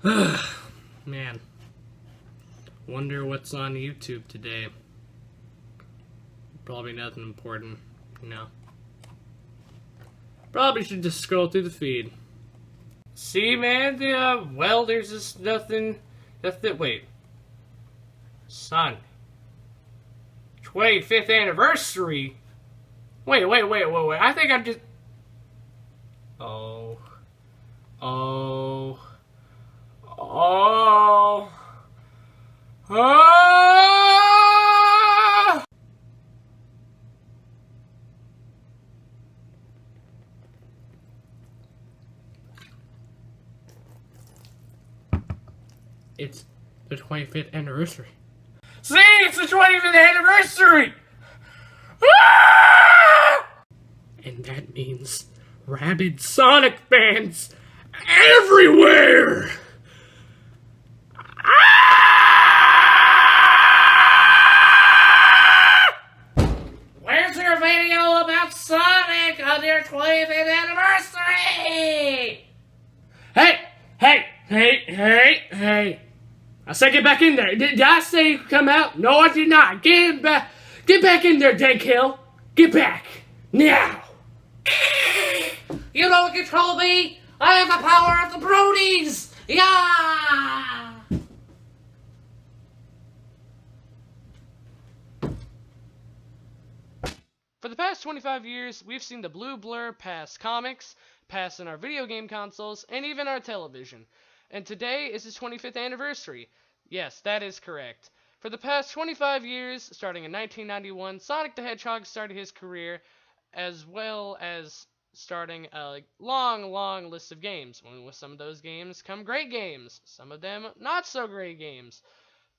Man, wonder what's on YouTube today. Probably nothing important, you know. Probably should just scroll through the feed. See, man, there's just nothing. Wait. Son. 25th anniversary? Wait. I think I'm just. Oh. It's the 25th anniversary. See, it's the 25th anniversary! And that means rabid Sonic fans everywhere! Where's your video about Sonic on your 25th anniversary? Hey! I said get back in there. Did I say come out? No, I did not. Get back in there, Dankhill. Get back. Now. You don't control me. I have the power of the Brodies. Yeah. For the past 25 years, we've seen the blue blur past comics, past in our video game consoles, and even our television. And today is his 25th anniversary. Yes, that is correct. For the past 25 years, starting in 1991, Sonic the Hedgehog started his career, as well as starting a long list of games. With some of those games come great games, some of them not so great games.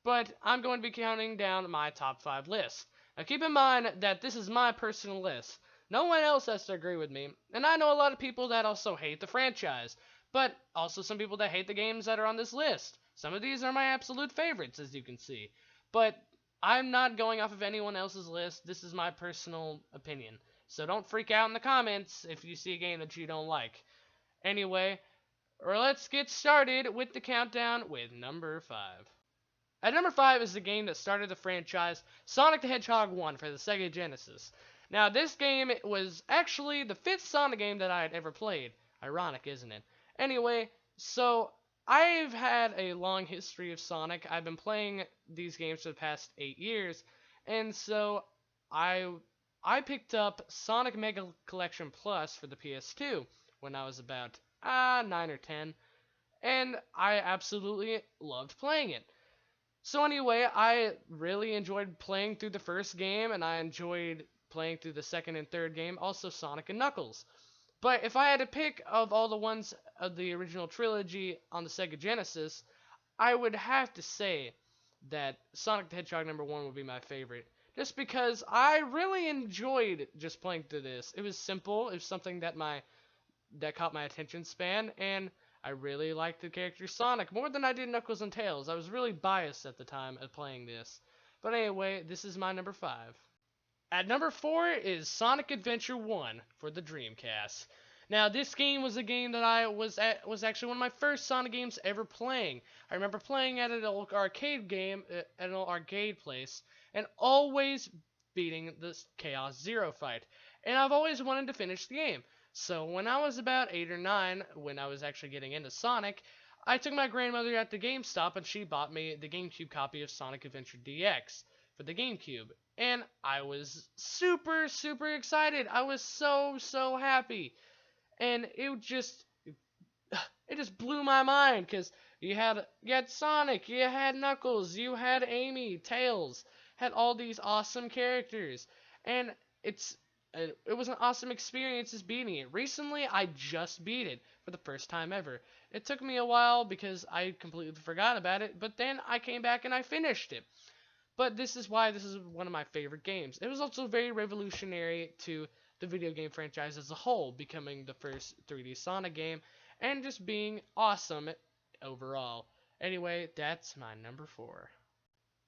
But I'm going to be counting down my top 5 list. Now keep in mind that this is my personal list. No one else has to agree with me, and I know a lot of people that also hate the franchise. But also some people that hate the games that are on this list. Some of these are my absolute favorites, as you can see. But I'm not going off of anyone else's list. This is my personal opinion. So don't freak out in the comments if you see a game that you don't like. Anyway, let's get started with the countdown with number 5. At number 5 is the game that started the franchise, Sonic the Hedgehog 1 for the Sega Genesis. Now, this game was actually the 5th Sonic game that I had ever played. Ironic, isn't it? Anyway, so I've had a long history of Sonic. I've been playing these games for the past 8 years, and so I picked up Sonic Mega Collection Plus for the PS2 when I was about 9 or 10, and I absolutely loved playing it. So anyway, I really enjoyed playing through the first game, and I enjoyed playing through the second and third game, also Sonic and Knuckles. But if I had to pick of all the ones of the original trilogy on the Sega Genesis, I would have to say that Sonic the Hedgehog number 1 would be my favorite. Just because I really enjoyed just playing through this. It was simple, it was something that caught my attention span, and I really liked the character Sonic more than I did Knuckles and Tails. I was really biased at the time of playing this. But anyway, this is my number 5. At number 4 is Sonic Adventure 1 for the Dreamcast. Now, this game was a game that was actually one of my first Sonic games ever playing. I remember playing at an old arcade game, at an old arcade place, and always beating the Chaos Zero fight. And I've always wanted to finish the game. So when I was about 8 or 9, when I was actually getting into Sonic, I took my grandmother at the GameStop and she bought me the GameCube copy of Sonic Adventure DX for the GameCube. And I was super excited. I was so happy. And it just blew my mind, because you had Sonic, you had Knuckles, you had Amy, Tails, had all these awesome characters. And it was an awesome experience just beating it. Recently, I just beat it for the first time ever. It took me a while because I completely forgot about it, but then I came back and I finished it. But this is why this is one of my favorite games. It was also very revolutionary to the video game franchise as a whole, becoming the first 3D Sonic game, and just being awesome overall. Anyway, that's my number 4.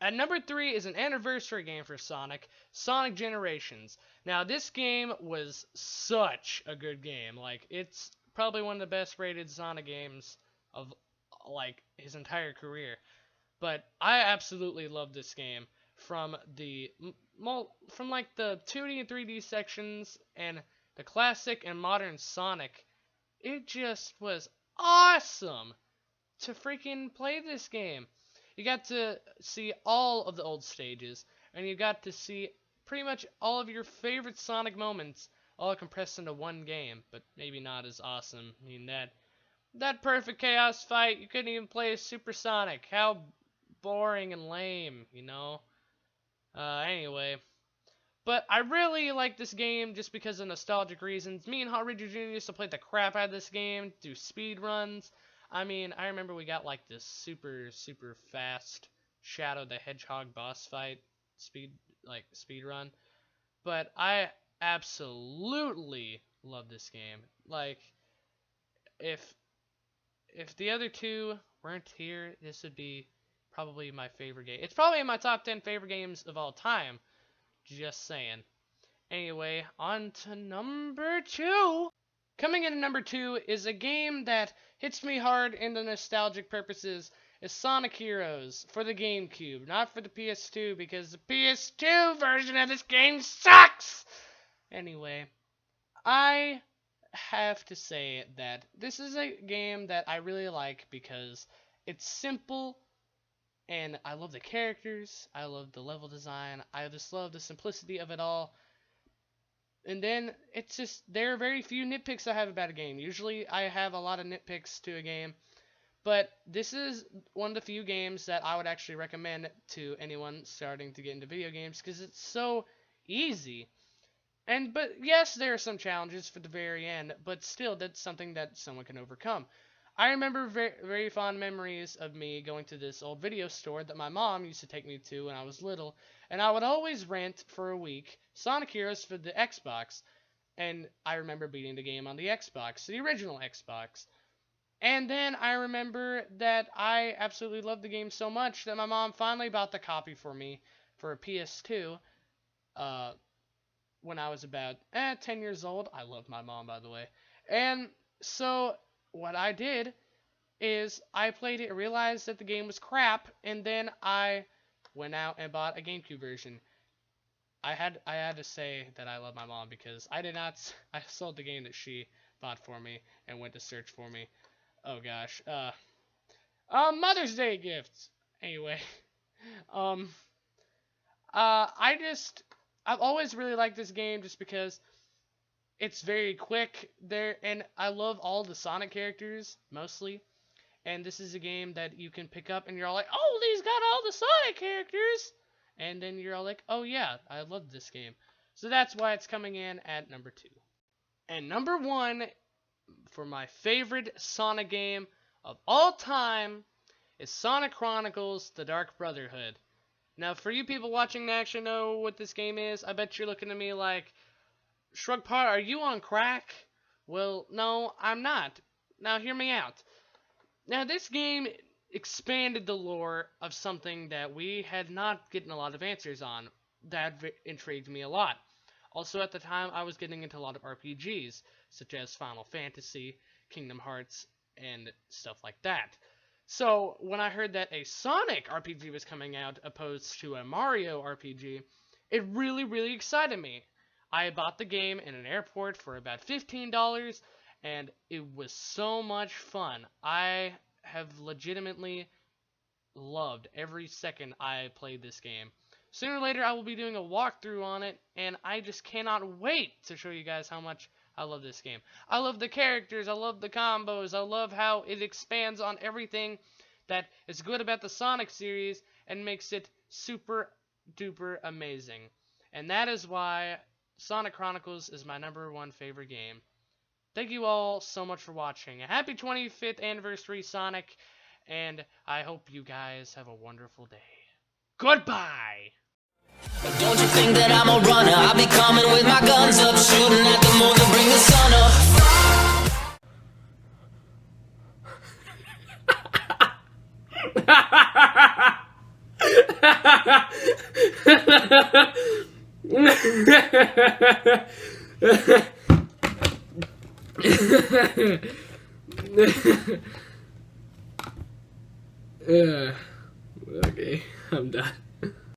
At number 3 is an anniversary game for Sonic, Sonic Generations. Now, this game was such a good game. Like, it's probably one of the best rated Sonic games of like his entire career. But I absolutely love this game from from like the 2D and 3D sections and the classic and modern Sonic. It just was awesome to freaking play this game. You got to see all of the old stages, and you got to see pretty much all of your favorite Sonic moments all compressed into one game, but maybe not as awesome. I mean, that perfect chaos fight, you couldn't even play as Super Sonic. How boring and lame, you know? Anyway. But I really like this game just because of nostalgic reasons. Me and Hot Ranger Jr. used to play the crap out of this game, do speed runs. I mean, I remember we got like this super fast Shadow the Hedgehog boss fight speed run. But I absolutely love this game. Like, if the other two weren't here, this would be probably my favorite game. It's probably in my top 10 favorite games of all time. Just saying. Anyway, on to number 2. Coming in at number 2 is a game that hits me hard in the nostalgic purposes. Is Sonic Heroes for the GameCube, not for the PS2, because the PS2 version of this game sucks! Anyway, I have to say that this is a game that I really like because it's simple, and I love the characters, I love the level design, I just love the simplicity of it all. And then, it's just, there are very few nitpicks I have about a game. Usually, I have a lot of nitpicks to a game. But this is one of the few games that I would actually recommend to anyone starting to get into video games because it's so easy. But yes, there are some challenges for the very end, but still, that's something that someone can overcome. I remember very fond memories of me going to this old video store that my mom used to take me to when I was little, and I would always rent for a week Sonic Heroes for the Xbox, and I remember beating the game on the Xbox, the original Xbox. And then I remember that I absolutely loved the game so much that my mom finally bought the copy for me for a PS2 when I was about 10 years old. I love my mom, by the way. And so what I did is I played it, realized that the game was crap, and then I went out and bought a GameCube version. I had to say that I love my mom because I sold the game that she bought for me and went to search for me. Oh gosh. Mother's Day gifts. Anyway. I've always really liked this game just because it's very quick there, and I love all the Sonic characters, mostly. And this is a game that you can pick up and you're all like, oh, these got all the Sonic characters! And then you're all like, oh yeah, I love this game. So that's why it's coming in at number 2. And number 1 for my favorite Sonic game of all time is Sonic Chronicles: The Dark Brotherhood. Now, for you people watching that actually know what this game is, I bet you're looking at me like, Shrug, are you on crack? Well, no, I'm not. Now, hear me out. Now, this game expanded the lore of something that we had not gotten a lot of answers on. That intrigued me a lot. Also, at the time, I was getting into a lot of RPGs, such as Final Fantasy, Kingdom Hearts, and stuff like that. So, when I heard that a Sonic RPG was coming out opposed to a Mario RPG, it really, really excited me. I bought the game in an airport for about $15, and it was so much fun. I have legitimately loved every second I played this game. Sooner or later, I will be doing a walkthrough on it, and I just cannot wait to show you guys how much I love this game. I love the characters, I love the combos, I love how it expands on everything that is good about the Sonic series and makes it super duper amazing. And that is why Sonic Chronicles is my number 1 favorite game. Thank you all so much for watching. Happy 25th anniversary, Sonic, and I hope you guys have a wonderful day. Goodbye! Don't you think that I'm a runner? I'll be coming with my guns up, shooting at the moon to bring the sun up. Okay, I'm done.